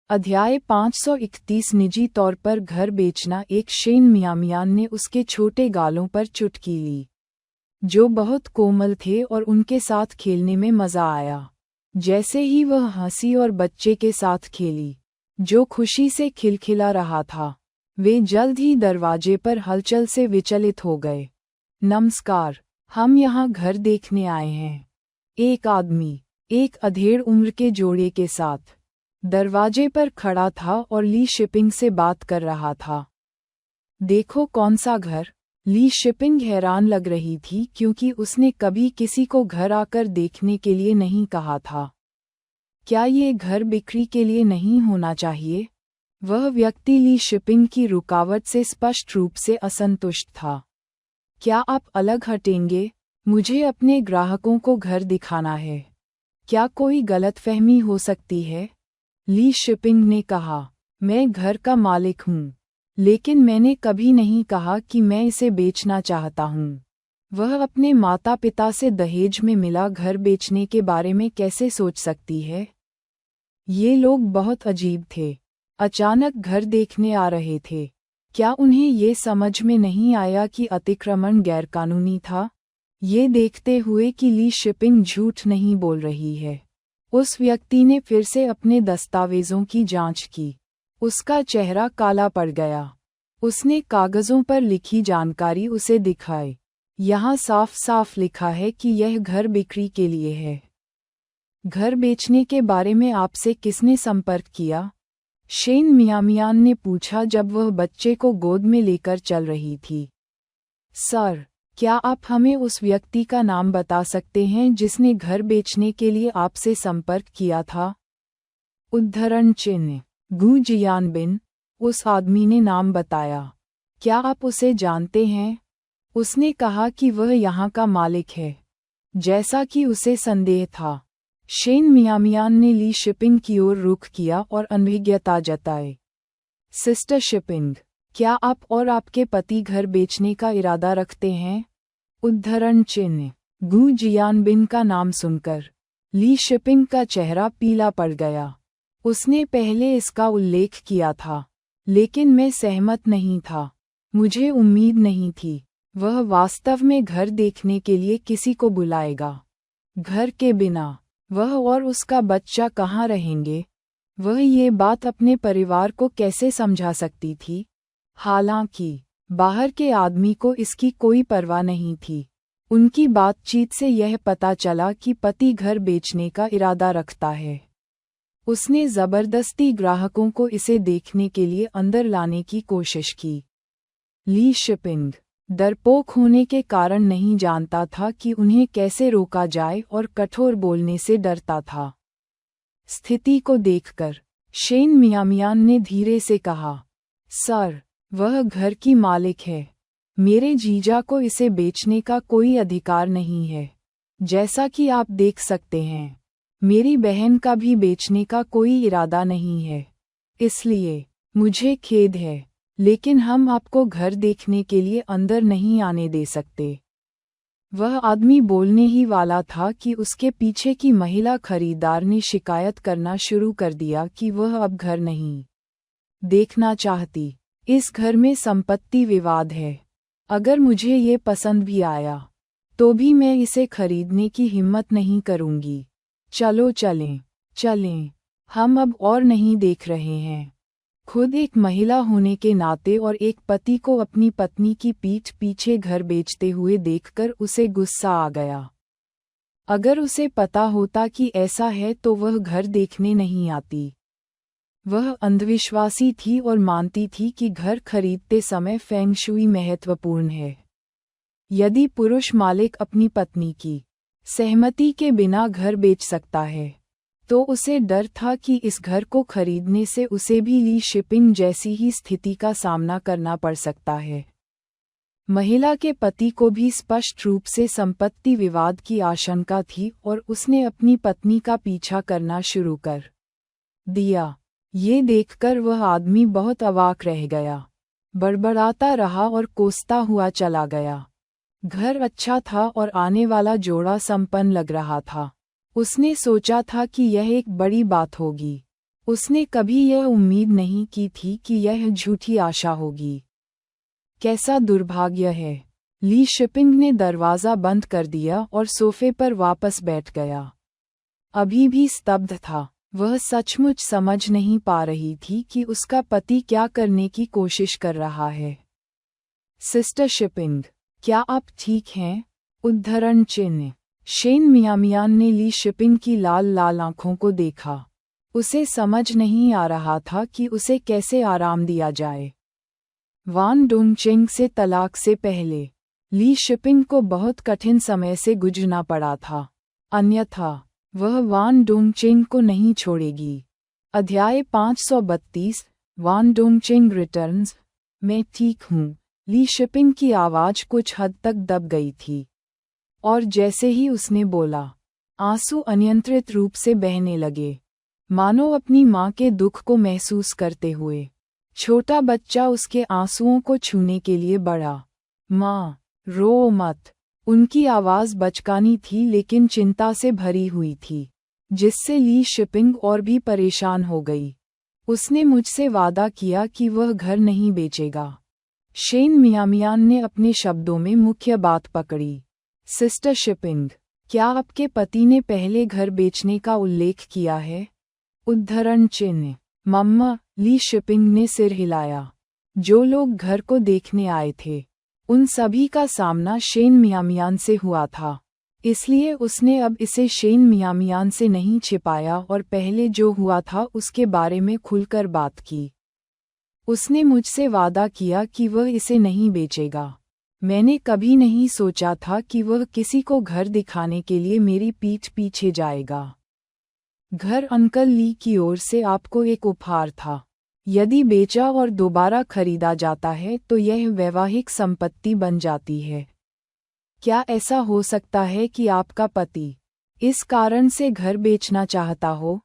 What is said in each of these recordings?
अध्याय 531 निजी तौर पर घर बेचना। एक शेन मियामियान ने उसके छोटे गालों पर चुटकी ली, जो बहुत कोमल थे और उनके साथ खेलने में मज़ा आया। जैसे ही वह हंसी और बच्चे के साथ खेली, जो खुशी से खिलखिला रहा था, वे जल्द ही दरवाजे पर हलचल से विचलित हो गए। नमस्कार, हम यहाँ घर देखने आए हैं। एक आदमी, एक अधेड़ उम्र के जोड़े के साथ, दरवाजे पर खड़ा था और ली शिपिंग से बात कर रहा था। देखो कौन सा घर? ली शिपिंग हैरान लग रही थी क्योंकि उसने कभी किसी को घर आकर देखने के लिए नहीं कहा था। क्या ये घर बिक्री के लिए नहीं होना चाहिए? वह व्यक्ति ली शिपिंग की रुकावट से स्पष्ट रूप से असंतुष्ट था। क्या आप अलग हटेंगे? मुझे अपने ग्राहकों को घर दिखाना है। क्या कोई गलतफहमी हो सकती है? ली शिपिंग ने कहा, मैं घर का मालिक हूँ, लेकिन मैंने कभी नहीं कहा कि मैं इसे बेचना चाहता हूँ। वह अपने माता पिता से दहेज में मिला घर बेचने के बारे में कैसे सोच सकती है? ये लोग बहुत अजीब थे, अचानक घर देखने आ रहे थे। क्या उन्हें ये समझ में नहीं आया कि अतिक्रमण गैरकानूनी था? ये देखते हुए कि ली शिपिंग झूठ नहीं बोल रही है, उस व्यक्ति ने फिर से अपने दस्तावेजों की जांच की। उसका चेहरा काला पड़ गया। उसने कागजों पर लिखी जानकारी उसे दिखाई। यहाँ साफ साफ लिखा है कि यह घर बिक्री के लिए है। घर बेचने के बारे में आपसे किसने संपर्क किया? शेन मियामियान ने पूछा जब वह बच्चे को गोद में लेकर चल रही थी। सर, क्या आप हमें उस व्यक्ति का नाम बता सकते हैं जिसने घर बेचने के लिए आपसे संपर्क किया था? उद्धरण चिन्ह, गु जियानबिन। उस आदमी ने नाम बताया। क्या आप उसे जानते हैं? उसने कहा कि वह यहाँ का मालिक है, जैसा कि उसे संदेह था। शेन मियामियान ने ली शिपिंग की ओर रुख किया और अनभिज्ञता जताई। सिस्टर शिपिंग, क्या आप और आपके पति घर बेचने का इरादा रखते हैं? उद्धरण चिन्ह, गु जियानबिन का नाम सुनकर ली शिपिंग का चेहरा पीला पड़ गया। उसने पहले इसका उल्लेख किया था, लेकिन मैं सहमत नहीं था। मुझे उम्मीद नहीं थी वह वास्तव में घर देखने के लिए किसी को बुलाएगा। घर के बिना वह और उसका बच्चा कहाँ रहेंगे? वह ये बात अपने परिवार को कैसे समझा सकती थी? हालांकि बाहर के आदमी को इसकी कोई परवाह नहीं थी। उनकी बातचीत से यह पता चला कि पति घर बेचने का इरादा रखता है। उसने जबरदस्ती ग्राहकों को इसे देखने के लिए अंदर लाने की कोशिश की। ली शिपिंग डरपोक होने के कारण नहीं जानता था कि उन्हें कैसे रोका जाए और कठोर बोलने से डरता था। स्थिति को देखकर शेन मियामियान ने धीरे से कहा, सर, वह घर की मालिक है। मेरे जीजा को इसे बेचने का कोई अधिकार नहीं है। जैसा कि आप देख सकते हैं, मेरी बहन का भी बेचने का कोई इरादा नहीं है। इसलिए मुझे खेद है, लेकिन हम आपको घर देखने के लिए अंदर नहीं आने दे सकते। वह आदमी बोलने ही वाला था कि उसके पीछे की महिला खरीदार ने शिकायत करना शुरू कर दिया कि वह अब घर नहीं देखना चाहती। इस घर में संपत्ति विवाद है। अगर मुझे ये पसंद भी आया, तो भी मैं इसे खरीदने की हिम्मत नहीं करूंगी। चलो चलें, हम अब और नहीं देख रहे हैं। खुद एक महिला होने के नाते और एक पति को अपनी पत्नी की पीठ पीछे घर बेचते हुए देखकर उसे गुस्सा आ गया। अगर उसे पता होता कि ऐसा है तो वह घर देखने नहीं आती। वह अंधविश्वासी थी और मानती थी कि घर खरीदते समय फेंग शुई महत्वपूर्ण है। यदि पुरुष मालिक अपनी पत्नी की सहमति के बिना घर बेच सकता है, तो उसे डर था कि इस घर को खरीदने से उसे भी ली शिपिंग जैसी ही स्थिति का सामना करना पड़ सकता है। महिला के पति को भी स्पष्ट रूप से संपत्ति विवाद की आशंका थी और उसने अपनी पत्नी का पीछा करना शुरू कर दिया। ये देखकर वह आदमी बहुत अवाक रह गया, बड़बड़ाता रहा और कोसता हुआ चला गया। घर अच्छा था और आने वाला जोड़ा संपन्न लग रहा था। उसने सोचा था कि यह एक बड़ी बात होगी। उसने कभी यह उम्मीद नहीं की थी कि यह झूठी आशा होगी। कैसा दुर्भाग्य है। ली शिपिंग ने दरवाज़ा बंद कर दिया और सोफे पर वापस बैठ गया। अभी भी स्तब्ध था। वह सचमुच समझ नहीं पा रही थी कि उसका पति क्या करने की कोशिश कर रहा है। सिस्टर शिपिंग, क्या आप ठीक हैं? उद्धरण चिन्ह। शेन मियामियान ने ली शिपिंग की लाल लाल आंखों को देखा। उसे समझ नहीं आ रहा था कि उसे कैसे आराम दिया जाए। वान डोंगचेंग से तलाक से पहले ली शिपिंग को बहुत कठिन समय से गुजरना पड़ा था, अन्यथा वह वान डोंगचेंग को नहीं छोड़ेगी। अध्याय 532 वान डोंगचेंग रिटर्न्स। मैं ठीक हूँ। ली शिपिंग की आवाज़ कुछ हद तक दब गई थी, और जैसे ही उसने बोला, आंसू अनियंत्रित रूप से बहने लगे, मानो अपनी माँ के दुख को महसूस करते हुए। छोटा बच्चा उसके आंसुओं को छूने के लिए बढ़ा। माँ, रो मत। उनकी आवाज़ बचकानी थी लेकिन चिंता से भरी हुई थी, जिससे ली शिपिंग और भी परेशान हो गई। उसने मुझसे वादा किया कि वह घर नहीं बेचेगा। शेन मियामियान ने अपने शब्दों में मुख्य बात पकड़ी। सिस्टर शिपिंग, क्या आपके पति ने पहले घर बेचने का उल्लेख किया है? उद्धरण चिन्ह। मम्मा, ली शिपिंग ने सिर हिलाया। जो लोग घर को देखने आए थे, उन सभी का सामना शेन मियामियान से हुआ था, इसलिए उसने अब इसे शेन मियामियान से नहीं छिपाया और पहले जो हुआ था उसके बारे में खुलकर बात की। उसने मुझसे वादा किया कि वह इसे नहीं बेचेगा। मैंने कभी नहीं सोचा था कि वह किसी को घर दिखाने के लिए मेरी पीठ पीछे जाएगा। घर अंकल ली की ओर से आपको एक उपहार था। यदि बेचा और दोबारा खरीदा जाता है तो यह वैवाहिक संपत्ति बन जाती है। क्या ऐसा हो सकता है कि आपका पति इस कारण से घर बेचना चाहता हो?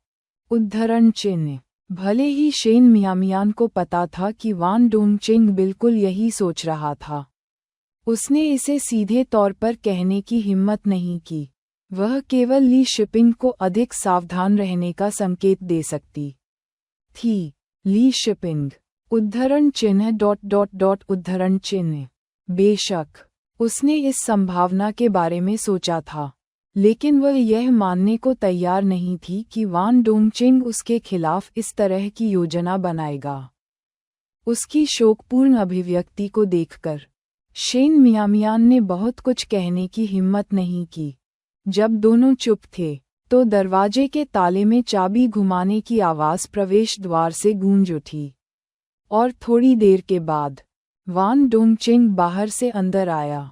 उद्धरण चिन्ह। भले ही शेन मियामियान को पता था कि वान डोंगचेंग बिल्कुल यही सोच रहा था, उसने इसे सीधे तौर पर कहने की हिम्मत नहीं की। वह केवल ली शिपिंग को अधिक सावधान रहने का संकेत दे सकती थी। ली शिपिंग। उद्धरण चिन्ह उद्धरण चिन्ह। बेशक, उसने इस संभावना के बारे में सोचा था, लेकिन वह यह मानने को तैयार नहीं थी कि वान डोंगचेंग उसके खिलाफ इस तरह की योजना बनाएगा। उसकी शोकपूर्ण अभिव्यक्ति को देखकर शेन मियामियान ने बहुत कुछ कहने की हिम्मत नहीं की। जब दोनों चुप थे, तो दरवाजे के ताले में चाबी घुमाने की आवाज़ प्रवेश द्वार से गूंज उठी, और थोड़ी देर के बाद वान डोंगचेंग बाहर से अंदर आया।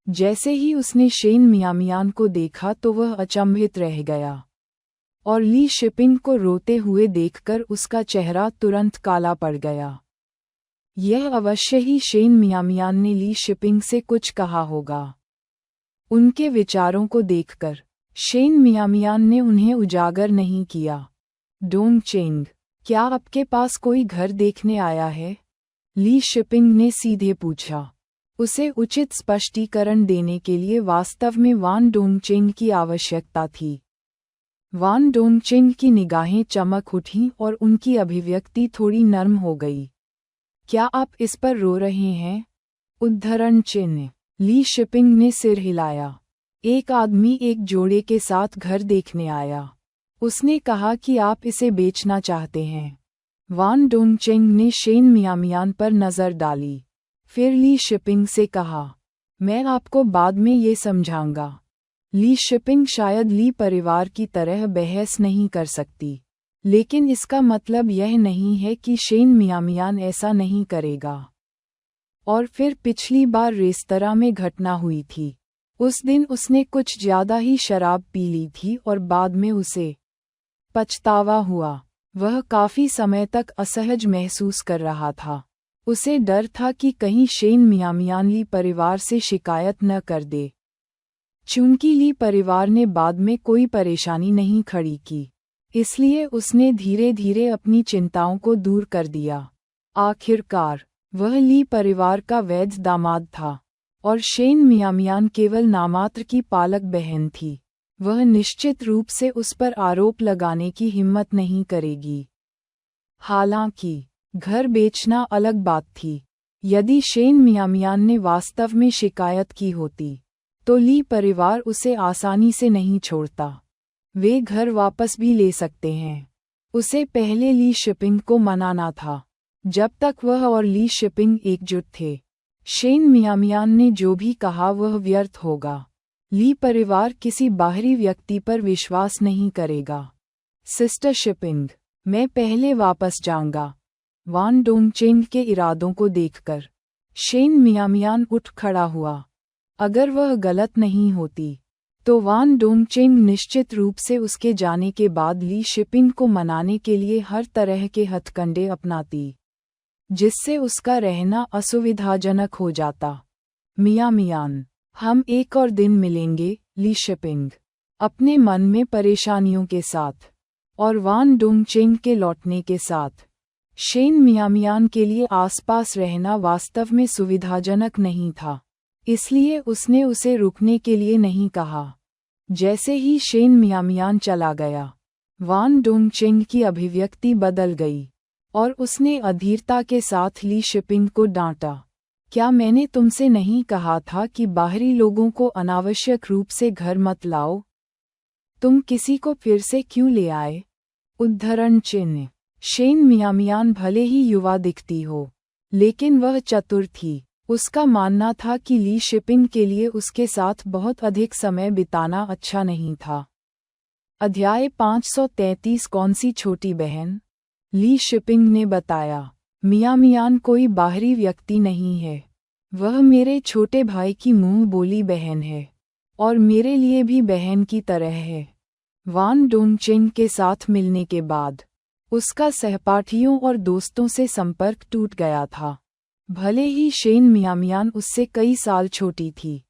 जैसे ही उसने शेन मियामियान को देखा तो वह अचंभित रह गया, और ली शिपिंग को रोते हुए देखकर उसका चेहरा तुरंत काला पड़ गया। यह अवश्य ही शेन मियामियान ने ली शिपिंग से कुछ कहा होगा। उनके विचारों को देखकर शेन मियामियान ने उन्हें उजागर नहीं किया। डोंगचेंग, क्या आपके पास कोई घर देखने आया है? ली शिपिंग ने सीधे पूछा। उसे उचित स्पष्टीकरण देने के लिए वास्तव में वान डोंगचेंग की आवश्यकता थी। वान डोंगचेंग की निगाहें चमक उठीं और उनकी अभिव्यक्ति थोड़ी नर्म हो गई। क्या आप इस पर रो रहे हैं? उद्धरण चिन्ह। ली शिपिंग ने सिर हिलाया। एक आदमी एक जोड़े के साथ घर देखने आया। उसने कहा कि आप इसे बेचना चाहते हैं। वान डोंगचेंग ने शेन मियामियान पर नज़र डाली, फिर ली शिपिंग से कहा, मैं आपको बाद में ये समझाऊंगा। ली शिपिंग शायद ली परिवार की तरह बहस नहीं कर सकती, लेकिन इसका मतलब यह नहीं है कि शेन मियामियान ऐसा नहीं करेगा। और फिर पिछली बार रेस्तरां में घटना हुई थी। उस दिन उसने कुछ ज्यादा ही शराब पी ली थी और बाद में उसे पछतावा हुआ। वह काफी समय तक असहज महसूस कर रहा था। उसे डर था कि कहीं शेन मियामियान ली परिवार से शिकायत न कर दे। चूंकि ली परिवार ने बाद में कोई परेशानी नहीं खड़ी की, इसलिए उसने धीरे धीरे अपनी चिंताओं को दूर कर दिया। आखिरकार वह ली परिवार का वैध दामाद था, और शेन मियामियान केवल नामात्र की पालक बहन थी। वह निश्चित रूप से उस पर आरोप लगाने की हिम्मत नहीं करेगी। हालांकि घर बेचना अलग बात थी। यदि शेन मियामियान ने वास्तव में शिकायत की होती तो ली परिवार उसे आसानी से नहीं छोड़ता। वे घर वापस भी ले सकते हैं। उसे पहले ली शिपिंग को मनाना था। जब तक वह और ली शिपिंग एकजुट थे, शेन मियामियान ने जो भी कहा वह व्यर्थ होगा। ली परिवार किसी बाहरी व्यक्ति पर विश्वास नहीं करेगा। सिस्टर शिपिंग, मैं पहले वापस जाऊंगा। वान डोंगचेंग के इरादों को देखकर शेन मियामियान उठ खड़ा हुआ। अगर वह गलत नहीं होती तो वान डोंगचेंग निश्चित रूप से उसके जाने के बाद ली शिपिंग को मनाने के लिए हर तरह के हथकंडे अपनाती, जिससे उसका रहना असुविधाजनक हो जाता। मियामियान, हम एक और दिन मिलेंगे, ली शिपिंग अपने मन में परेशानियों के साथ और वान डोंगचेंग के लौटने के साथ। शेन मियामियान के लिए आसपास रहना वास्तव में सुविधाजनक नहीं था, इसलिए उसने उसे रुकने के लिए नहीं कहा। जैसे ही शेन मियामियान चला गया, वान डोंगचेंग की अभिव्यक्ति बदल गई और उसने अधीरता के साथ ली शिपिंग को डांटा। क्या मैंने तुमसे नहीं कहा था कि बाहरी लोगों को अनावश्यक रूप से घर मत लाओ? तुम किसी को फिर से क्यों ले आए? उद्धरण चिन्ह। शेन मियामियान भले ही युवा दिखती हो, लेकिन वह चतुर थी। उसका मानना था कि ली शिपिंग के लिए उसके साथ बहुत अधिक समय बिताना अच्छा नहीं था। अध्याय 533 कौन सी छोटी बहन? ली शिपिंग ने बताया, मियामियान कोई बाहरी व्यक्ति नहीं है। वह मेरे छोटे भाई की मुंह बोली बहन है और मेरे लिए भी बहन की तरह है। वान डोंगचेंग के साथ मिलने के बाद उसका सहपाठियों और दोस्तों से संपर्क टूट गया था। भले ही शेन मियामियान उससे कई साल छोटी थी,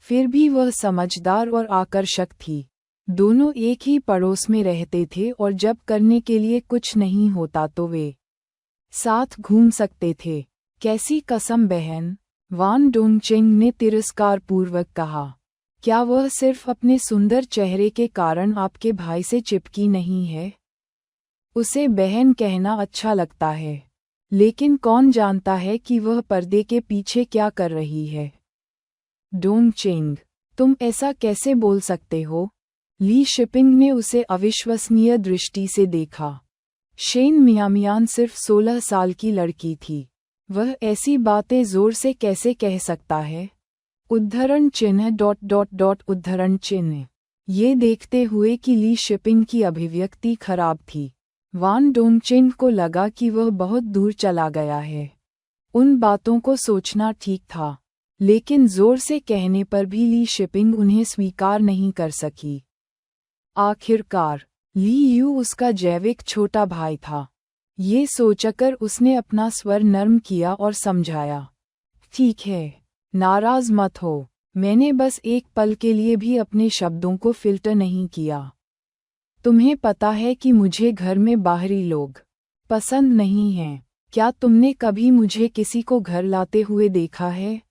फिर भी वह समझदार और आकर्षक थी। दोनों एक ही पड़ोस में रहते थे और जब करने के लिए कुछ नहीं होता तो वे साथ घूम सकते थे। कैसी कसम बहन, वान डोंगचेंग ने तिरस्कारपूर्वक कहा। क्या वह सिर्फ अपने सुंदर चेहरे के कारण आपके भाई से चिपकी नहीं है? उसे बहन कहना अच्छा लगता है, लेकिन कौन जानता है कि वह पर्दे के पीछे क्या कर रही है? डोंगचेंग, तुम ऐसा कैसे बोल सकते हो? ली शिपिंग ने उसे अविश्वसनीय दृष्टि से देखा। शेन मियामियान सिर्फ 16 साल की लड़की थी। वह ऐसी बातें जोर से कैसे कह सकता है? उद्धरण चिन्ह उद्धरण चिन्ह। ये देखते हुए कि ली शिपिंग की अभिव्यक्ति खराब थी, वान डोंगचेंग को लगा कि वह बहुत दूर चला गया है। उन बातों को सोचना ठीक था, लेकिन जोर से कहने पर भी ली शिपिंग उन्हें स्वीकार नहीं कर सकी। आखिरकार ली यू उसका जैविक छोटा भाई था। ये सोचकर उसने अपना स्वर नर्म किया और समझाया, ठीक है, नाराज मत हो। मैंने बस एक पल के लिए भी अपने शब्दों को फिल्टर नहीं किया। तुम्हें पता है कि मुझे घर में बाहरी लोग पसंद नहीं हैं। क्या तुमने कभी मुझे किसी को घर लाते हुए देखा है?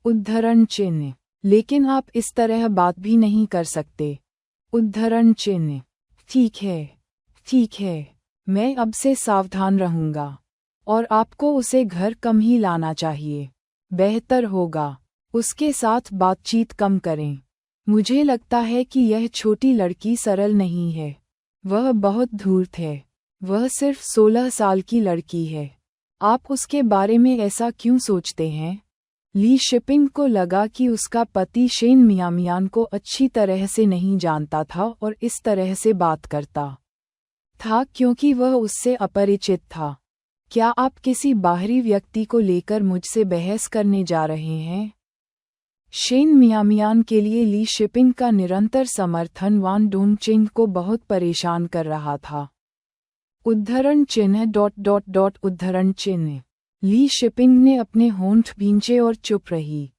उद्धरण चिन्ह। लेकिन आप इस तरह बात भी नहीं कर सकते। उद्धरण चिन्ह। ठीक है, मैं अब से सावधान रहूंगा और आपको उसे घर कम ही लाना चाहिए। बेहतर होगा उसके साथ बातचीत कम करें। मुझे लगता है कि यह छोटी लड़की सरल नहीं है। वह बहुत धूर्त है। वह सिर्फ 16 साल की लड़की है। आप उसके बारे में ऐसा क्यों सोचते हैं? ली शिपिंग को लगा कि उसका पति शेन मियामियान को अच्छी तरह से नहीं जानता था और इस तरह से बात करता था क्योंकि वह उससे अपरिचित था। क्या आप किसी बाहरी व्यक्ति को लेकर मुझसे बहस करने जा रहे हैं? शेन मियामियान के लिए ली शिपिंग का निरंतर समर्थन वान डोंगचेंग को बहुत परेशान कर रहा था। उद्धरण चिन्ह उद्धरण चिन्ह। ली शिपिंग ने अपने होंठ भींचे और चुप रही।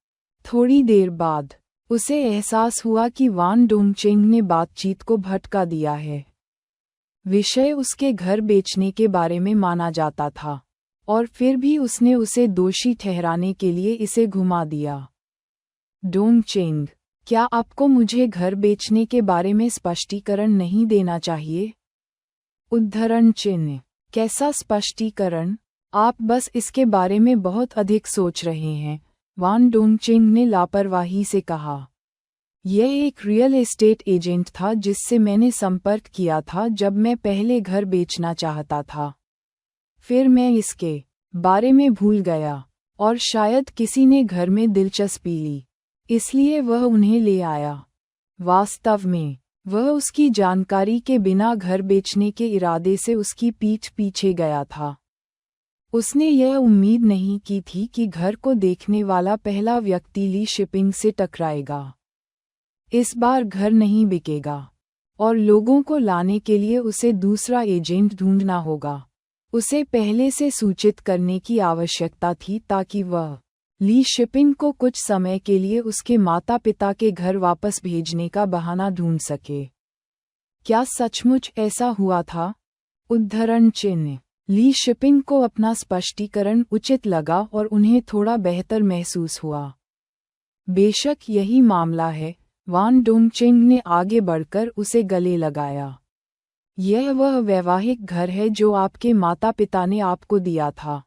थोड़ी देर बाद उसे एहसास हुआ कि वान डोंगचेंग ने बातचीत को भटका दिया है। विषय उसके घर बेचने के बारे में माना जाता था और फिर भी उसने उसे दोषी ठहराने के लिए इसे घुमा दिया। डोंगचेंग, क्या आपको मुझे घर बेचने के बारे में स्पष्टीकरण नहीं देना चाहिए? उद्धरण चिन्ह। कैसा स्पष्टीकरण? आप बस इसके बारे में बहुत अधिक सोच रहे हैं, वान डोंगचिंग ने लापरवाही से कहा। यह एक रियल एस्टेट एजेंट था जिससे मैंने संपर्क किया था जब मैं पहले घर बेचना चाहता था। फिर मैं इसके बारे में भूल गया और शायद किसी ने घर में दिलचस्पी ली, इसलिए वह उन्हें ले आया। वास्तव में वह उसकी जानकारी के बिना घर बेचने के इरादे से उसकी पीठ पीछे गया था। उसने यह उम्मीद नहीं की थी कि घर को देखने वाला पहला व्यक्ति ली शिपिंग से टकराएगा। इस बार घर नहीं बिकेगा और लोगों को लाने के लिए उसे दूसरा एजेंट ढूंढना होगा। उसे पहले से सूचित करने की आवश्यकता थी ताकि वह ली शिपिंग को कुछ समय के लिए उसके माता पिता के घर वापस भेजने का बहाना ढूंढ सके। क्या सचमुच ऐसा हुआ था? उद्धरण चिन्ह। ली शिपिंग को अपना स्पष्टीकरण उचित लगा और उन्हें थोड़ा बेहतर महसूस हुआ। बेशक यही मामला है, वान डोंगचिंग ने आगे बढ़कर उसे गले लगाया। यह वह वैवाहिक घर है जो आपके माता पिता ने आपको दिया था।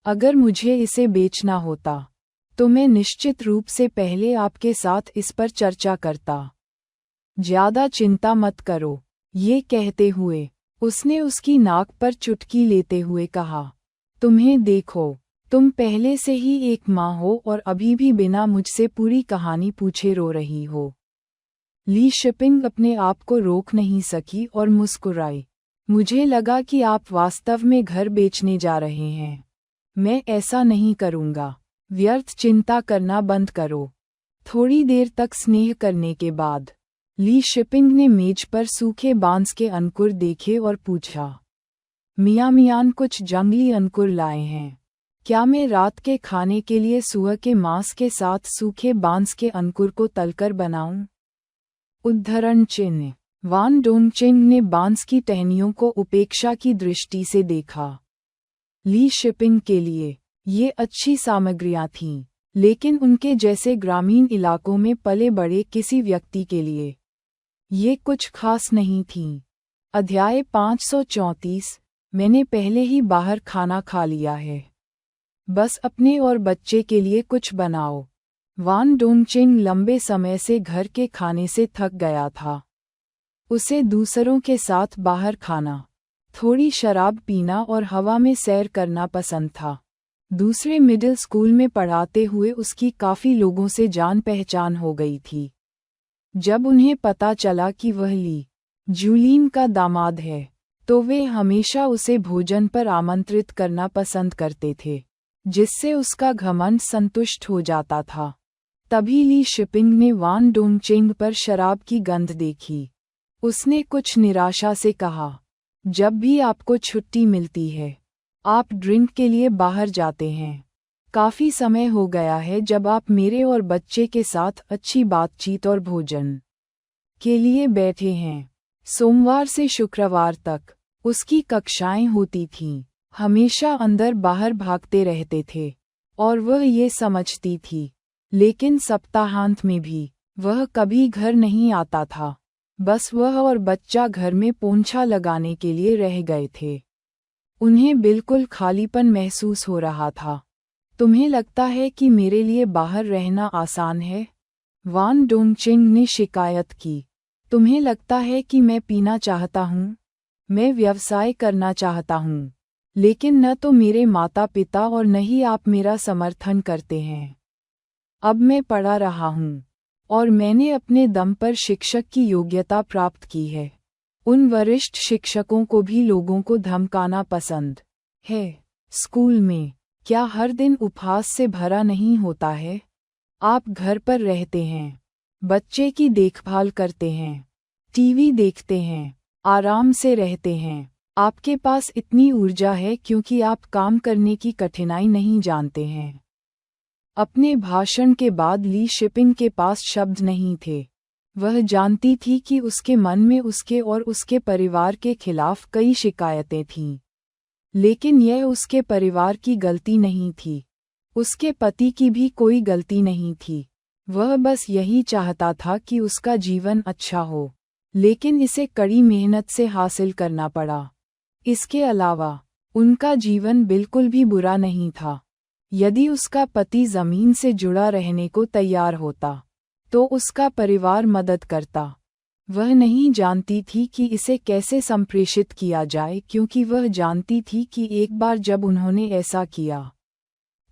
अगर मुझे इसे बेचना होता तो मैं निश्चित रूप से पहले आपके साथ इस पर चर्चा करता। ज्यादा चिंता मत करो, ये कहते हुए उसने उसकी नाक पर चुटकी लेते हुए कहा, तुम्हें देखो, तुम पहले से ही एक माँ हो और अभी भी बिना मुझसे पूरी कहानी पूछे रो रही हो। ली शिपिंग अपने आप को रोक नहीं सकी और मुस्कुराई। मुझे लगा कि आप वास्तव में घर बेचने जा रहे हैं। मैं ऐसा नहीं करूँगा। व्यर्थ चिंता करना बंद करो। थोड़ी देर तक स्नेह करने के बाद ली शिपिंग ने मेज पर सूखे बांस के अंकुर देखे और पूछा, मियाँ मियान कुछ जंगली अंकुर लाए हैं। क्या मैं रात के खाने के लिए सुअर के मांस के साथ सूखे बांस के अंकुर को तलकर बनाऊं? उद्धरण चिन्ह। वान डोंगचिंग ने बांस की टहनियों को उपेक्षा की दृष्टि से देखा। ली शिपिंग के लिए ये अच्छी सामग्रियां थीं, लेकिन उनके जैसे ग्रामीण इलाकों में पले बड़े किसी व्यक्ति के लिए ये कुछ खास नहीं थीं। अध्याय 534। मैंने पहले ही बाहर खाना खा लिया है। बस अपने और बच्चे के लिए कुछ बनाओ। वान डोंगचिंग लंबे समय से घर के खाने से थक गया था। उसे दूसरों के साथ बाहर खाना, थोड़ी शराब पीना और हवा में सैर करना पसंद था। दूसरे मिडिल स्कूल में पढ़ाते हुए उसकी काफ़ी लोगों से जान पहचान हो गई थी। जब उन्हें पता चला कि वह ली जूलिन का दामाद है, तो वे हमेशा उसे भोजन पर आमंत्रित करना पसंद करते थे, जिससे उसका घमंड संतुष्ट हो जाता था। तभी ली शिपिंग ने वान डोंगचिंग पर शराब की गंध देखी। उसने कुछ निराशा से कहा, जब भी आपको छुट्टी मिलती है, आप ड्रिंक के लिए बाहर जाते हैं। काफ़ी समय हो गया है जब आप मेरे और बच्चे के साथ अच्छी बातचीत और भोजन के लिए बैठे हैं। सोमवार से शुक्रवार तक उसकी कक्षाएं होती थीं। हमेशा अंदर बाहर भागते रहते थे और वह ये समझती थी, लेकिन सप्ताहांत में भी वह कभी घर नहीं आता था। बस वह और बच्चा घर में पोंछा लगाने के लिए रह गए थे। उन्हें बिल्कुल खालीपन महसूस हो रहा था। तुम्हें लगता है कि मेरे लिए बाहर रहना आसान है? वान डोंगचिंग ने शिकायत की। तुम्हें लगता है कि मैं पीना चाहता हूँ? मैं व्यवसाय करना चाहता हूँ, लेकिन न तो मेरे माता पिता और न ही आप मेरा समर्थन करते हैं। अब मैं पढ़ा रहा हूँ और मैंने अपने दम पर शिक्षक की योग्यता प्राप्त की है। उन वरिष्ठ शिक्षकों को भी लोगों को धमकाना पसंद है। स्कूल में क्या हर दिन उपहास से भरा नहीं होता है? आप घर पर रहते हैं, बच्चे की देखभाल करते हैं, टीवी देखते हैं, आराम से रहते हैं। आपके पास इतनी ऊर्जा है क्योंकि आप काम करने की कठिनाई नहीं जानते हैं। अपने भाषण के बाद ली शिपिंग के पास शब्द नहीं थे। वह जानती थी कि उसके मन में उसके और उसके परिवार के खिलाफ कई शिकायतें थीं, लेकिन यह उसके परिवार की गलती नहीं थी। उसके पति की भी कोई गलती नहीं थी। वह बस यही चाहता था कि उसका जीवन अच्छा हो, लेकिन इसे कड़ी मेहनत से हासिल करना पड़ा। इसके अलावा उनका जीवन बिल्कुल भी बुरा नहीं था। यदि उसका पति जमीन से जुड़ा रहने को तैयार होता तो उसका परिवार मदद करता। वह नहीं जानती थी कि इसे कैसे संप्रेषित किया जाए, क्योंकि वह जानती थी कि एक बार जब उन्होंने ऐसा किया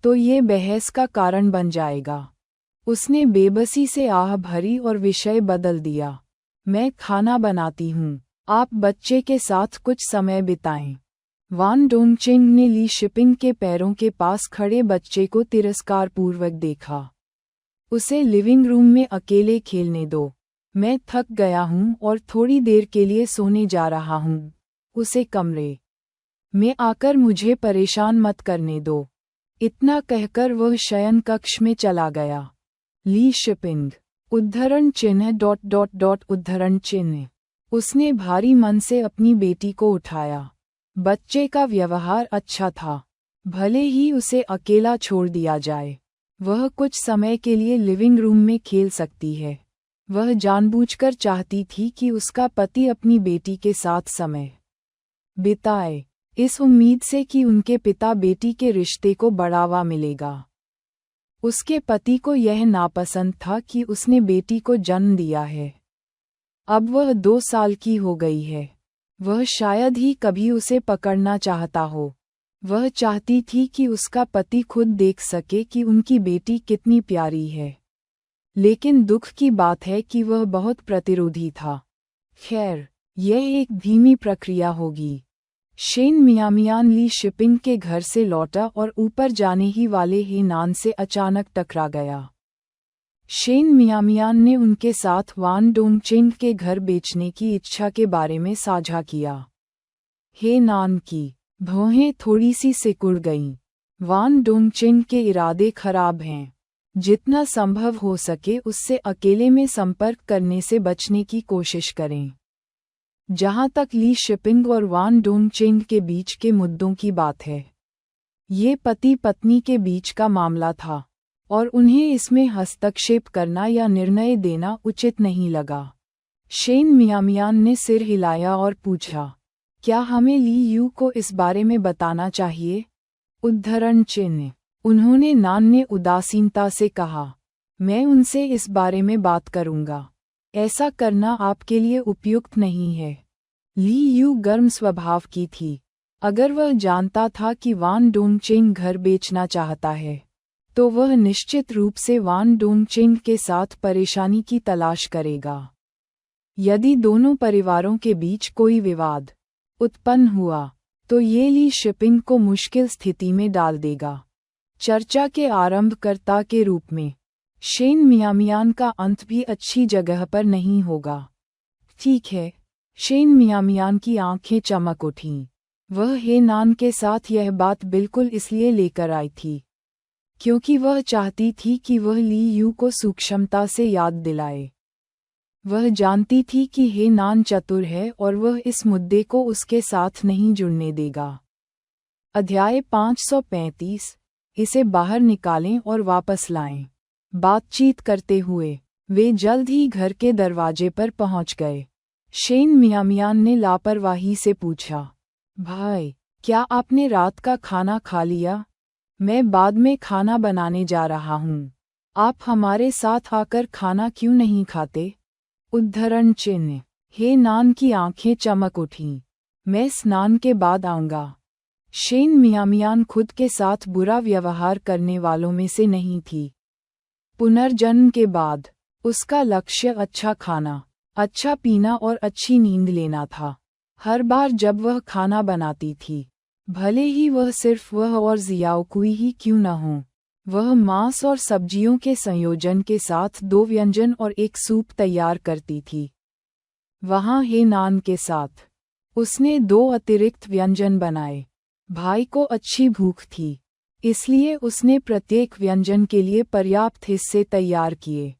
तो ये बहस का कारण बन जाएगा। उसने बेबसी से आह भरी और विषय बदल दिया। मैं खाना बनाती हूँ, आप बच्चे के साथ कुछ समय बिताएं। वान डोंगचेंग ने ली शिपिंग के पैरों के पास खड़े बच्चे को तिरस्कारपूर्वक देखा। उसे लिविंग रूम में अकेले खेलने दो, मैं थक गया हूँ और थोड़ी देर के लिए सोने जा रहा हूँ। उसे कमरे में आकर मुझे परेशान मत करने दो। इतना कहकर वह शयन कक्ष में चला गया। ली शिपिंग उद्धरण चिन्ह उद्धरण चिन्ह। उसने भारी मन से अपनी बेटी को उठाया। बच्चे का व्यवहार अच्छा था, भले ही उसे अकेला छोड़ दिया जाए। वह कुछ समय के लिए लिविंग रूम में खेल सकती है। वह जानबूझकर चाहती थी कि उसका पति अपनी बेटी के साथ समय बिताए, इस उम्मीद से कि उनके पिता बेटी के रिश्ते को बढ़ावा मिलेगा। उसके पति को यह नापसंद था कि उसने बेटी को जन्म दिया है। अब वह 2 साल की हो गई है। वह शायद ही कभी उसे पकड़ना चाहता हो। वह चाहती थी कि उसका पति खुद देख सके कि उनकी बेटी कितनी प्यारी है। लेकिन दुख की बात है कि वह बहुत प्रतिरोधी था। खैर, यह एक धीमी प्रक्रिया होगी। शेन मियामियान ली शिपिंग के घर से लौटा और ऊपर जाने ही वाले हे नान से अचानक टकरा गया। शेन मियामियान ने उनके साथ वान डोंगचेंग के घर बेचने की इच्छा के बारे में साझा किया। हे नान की भौहें थोड़ी सी सिकुड़ गईं। वान डोंगचेंग के इरादे खराब हैं। जितना संभव हो सके उससे अकेले में संपर्क करने से बचने की कोशिश करें। जहां तक ली शिपिंग और वान डोंगचेंग के बीच के मुद्दों की बात है, ये पति पत्नी के बीच का मामला था और उन्हें इसमें हस्तक्षेप करना या निर्णय देना उचित नहीं लगा। शेन मियामियान ने सिर हिलाया और पूछा, क्या हमें ली यू को इस बारे में बताना चाहिए? उद्धरण चिन्ह। उन्होंने नान ने उदासीनता से कहा, मैं उनसे इस बारे में बात करूंगा। ऐसा करना आपके लिए उपयुक्त नहीं है। ली यू गर्म स्वभाव की थी। अगर वह जानता था कि वान डोंगचेंग घर बेचना चाहता है तो वह निश्चित रूप से वान डोंगचेंग के साथ परेशानी की तलाश करेगा। यदि दोनों परिवारों के बीच कोई विवाद उत्पन्न हुआ तो ये ली शिपिंग को मुश्किल स्थिति में डाल देगा। चर्चा के आरंभकर्ता के रूप में शेन मियामियान का अंत भी अच्छी जगह पर नहीं होगा। ठीक है, शेन मियामियान की आंखें चमक उठीं। वह हे नान के साथ यह बात बिल्कुल इसलिए लेकर आई थी क्योंकि वह चाहती थी कि वह ली यू को सूक्ष्मता से याद दिलाए। वह जानती थी कि हे नान चतुर है और वह इस मुद्दे को उसके साथ नहीं जुड़ने देगा। अध्याय 535। इसे बाहर निकालें और वापस लाएं। बातचीत करते हुए वे जल्द ही घर के दरवाजे पर पहुंच गए। शेन मियामियान ने लापरवाही से पूछा, भाई, क्या आपने रात का खाना खा लिया? मैं बाद में खाना बनाने जा रहा हूँ। आप हमारे साथ आकर खाना क्यों नहीं खाते? उद्धरण चिन्ह। हे नान की आंखें चमक उठीं। मैं स्नान के बाद आऊँगा। शेन मियामियान खुद के साथ बुरा व्यवहार करने वालों में से नहीं थी। पुनर्जन्म के बाद उसका लक्ष्य अच्छा खाना, अच्छा पीना और अच्छी नींद लेना था। हर बार जब वह खाना बनाती थी, भले ही वह सिर्फ वह और जियाओकुई ही क्यों न हो, वह मांस और सब्जियों के संयोजन के साथ 2 व्यंजन और एक सूप तैयार करती थी। वहाँ हे नान के साथ उसने 2 अतिरिक्त व्यंजन बनाए। भाई को अच्छी भूख थी, इसलिए उसने प्रत्येक व्यंजन के लिए पर्याप्त हिस्से तैयार किए।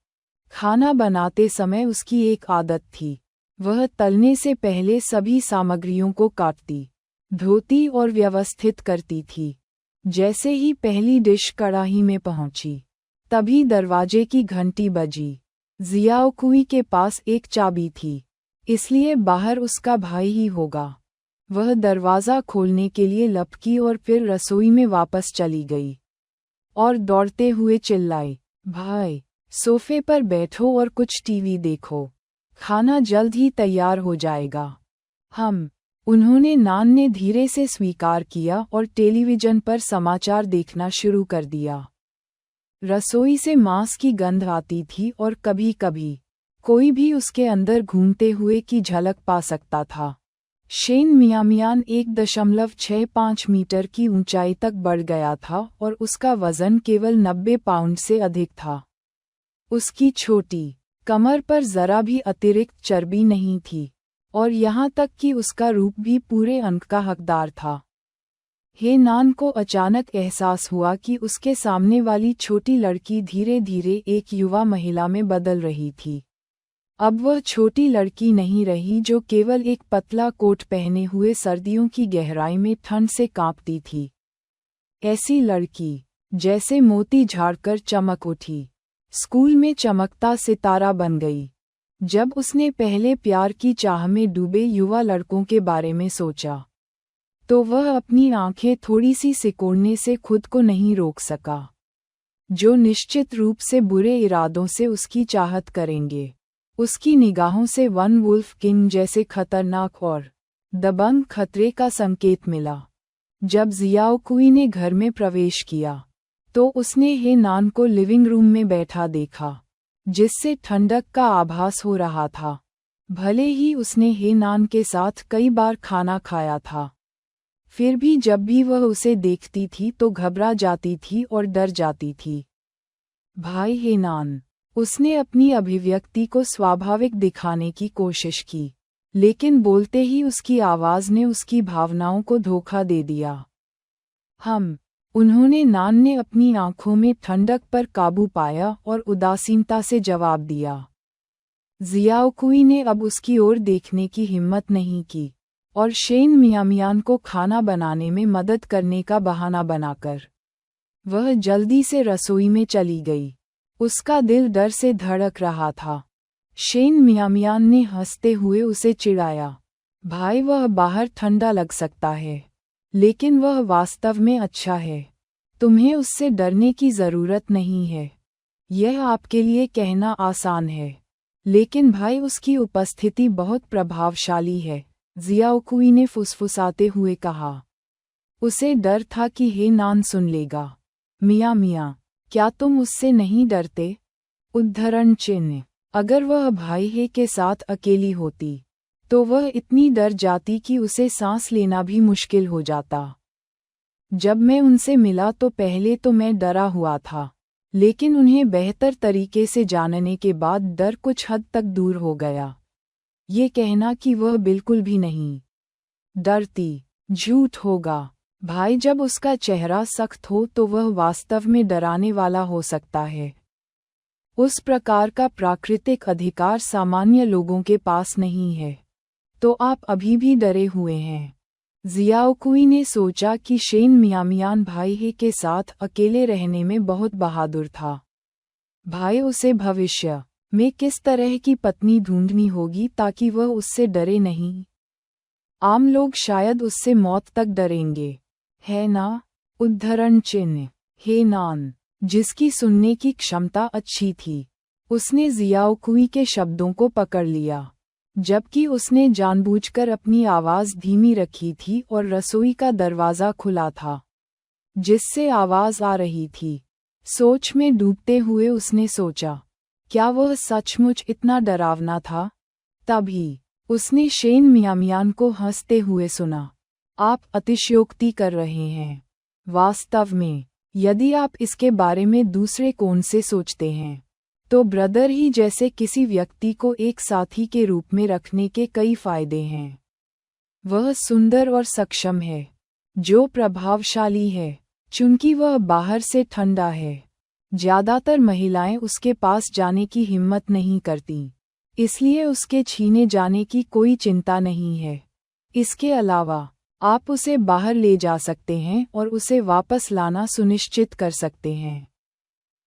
खाना बनाते समय उसकी एक आदत थी, वह तलने से पहले सभी सामग्रियों को काटती, धोती और व्यवस्थित करती थी। जैसे ही पहली डिश कढ़ाई में पहुंची, तभी दरवाजे की घंटी बजी। जियाओकुई के पास एक चाबी थी, इसलिए बाहर उसका भाई ही होगा। वह दरवाज़ा खोलने के लिए लपकी और फिर रसोई में वापस चली गई और दौड़ते हुए चिल्लाई, भाई, सोफे पर बैठो और कुछ टीवी देखो, खाना जल्द ही तैयार हो जाएगा। उन्होंने नान ने धीरे से स्वीकार किया और टेलीविज़न पर समाचार देखना शुरू कर दिया। रसोई से मांस की गंध आती थी और कभी-कभी कोई भी उसके अंदर घूमते हुए की झलक पा सकता था। शेन मियामियान 1.65 मीटर की ऊंचाई तक बढ़ गया था और उसका वजन केवल 90 पाउंड से अधिक था। उसकी छोटी कमर पर जरा भी अतिरिक्त चर्बी नहीं थी और यहाँ तक कि उसका रूप भी पूरे अंक का हकदार था। हे नान को अचानक एहसास हुआ कि उसके सामने वाली छोटी लड़की धीरे धीरे एक युवा महिला में बदल रही थी। अब वह छोटी लड़की नहीं रही जो केवल एक पतला कोट पहने हुए सर्दियों की गहराई में ठंड से कांपती थी। ऐसी लड़की जैसे मोती झाड़कर चमक उठी, स्कूल में चमकता सितारा बन गई। जब उसने पहले प्यार की चाह में डूबे युवा लड़कों के बारे में सोचा, तो वह अपनी आंखें थोड़ी सी सिकोड़ने से खुद को नहीं रोक सका, जो निश्चित रूप से बुरे इरादों से उसकी चाहत करेंगे। उसकी निगाहों से वन वुल्फ किंग जैसे खतरनाक और दबंग खतरे का संकेत मिला। जब जियाओ कुई ने घर में प्रवेश किया, तो उसने हे नान को लिविंग रूम में बैठा देखा, जिससे ठंडक का आभास हो रहा था। भले ही उसने हे नान के साथ कई बार खाना खाया था, फिर भी जब भी वह उसे देखती थी तो घबरा जाती थी और डर जाती थी। भाई हे नान, उसने अपनी अभिव्यक्ति को स्वाभाविक दिखाने की कोशिश की, लेकिन बोलते ही उसकी आवाज़ ने उसकी भावनाओं को धोखा दे दिया। उन्होंने नान ने अपनी आंखों में ठंडक पर काबू पाया और उदासीनता से जवाब दिया। जियाओ कुई ने अब उसकी ओर देखने की हिम्मत नहीं की और शेन मियामियान को खाना बनाने में मदद करने का बहाना बनाकर वह जल्दी से रसोई में चली गई। उसका दिल डर से धड़क रहा था। शेन मियामियान ने हंसते हुए उसे चिढ़ाया, भाई, वह बाहर ठंडा लग सकता है, लेकिन वह वास्तव में अच्छा है। तुम्हें उससे डरने की ज़रूरत नहीं है। यह आपके लिए कहना आसान है, लेकिन भाई, उसकी उपस्थिति बहुत प्रभावशाली है, जियाओ कुई ने फुसफुसाते हुए कहा। उसे डर था कि हे नान सुन लेगा। मियां, क्या तुम उससे नहीं डरते? उद्धरण चिन्ह। अगर वह भाई हे के साथ अकेली होती, तो वह इतनी डर जाती कि उसे सांस लेना भी मुश्किल हो जाता। जब मैं उनसे मिला तो पहले तो मैं डरा हुआ था, लेकिन उन्हें बेहतर तरीके से जानने के बाद डर कुछ हद तक दूर हो गया। ये कहना कि वह बिल्कुल भी नहीं डरती झूठ होगा। भाई, जब उसका चेहरा सख्त हो तो वह वास्तव में डराने वाला हो सकता है। उस प्रकार का प्राकृतिक अधिकार सामान्य लोगों के पास नहीं है। तो आप अभी भी डरे हुए हैं। जियाओ कुई ने सोचा कि शेन मियामियान भाई हे के साथ अकेले रहने में बहुत बहादुर था। भाई, उसे भविष्य में किस तरह की पत्नी ढूंढनी होगी ताकि वह उससे डरे नहीं। आम लोग शायद उससे मौत तक डरेंगे, है ना? उद्धरण चिन्ह। हे नान, जिसकी सुनने की क्षमता अच्छी थी, उसने जियाओ कुई के शब्दों को पकड़ लिया, जबकि उसने जानबूझकर अपनी आवाज़ धीमी रखी थी और रसोई का दरवाज़ा खुला था, जिससे आवाज़ आ रही थी। सोच में डूबते हुए उसने सोचा, क्या वह सचमुच इतना डरावना था? तभी उसने शेन मियामियान को हंसते हुए सुना, आप अतिशयोक्ति कर रहे हैं। वास्तव में, यदि आप इसके बारे में दूसरे कोण से सोचते हैं, तो ब्रदर ही जैसे किसी व्यक्ति को एक साथी के रूप में रखने के कई फायदे हैं। वह सुंदर और सक्षम है, जो प्रभावशाली है, चूंकि वह बाहर से ठंडा है। ज्यादातर महिलाएं उसके पास जाने की हिम्मत नहीं करती, इसलिए उसके छीने जाने की कोई चिंता नहीं है। इसके अलावा, आप उसे बाहर ले जा सकते हैं और उसे वापस लाना सुनिश्चित कर सकते हैं।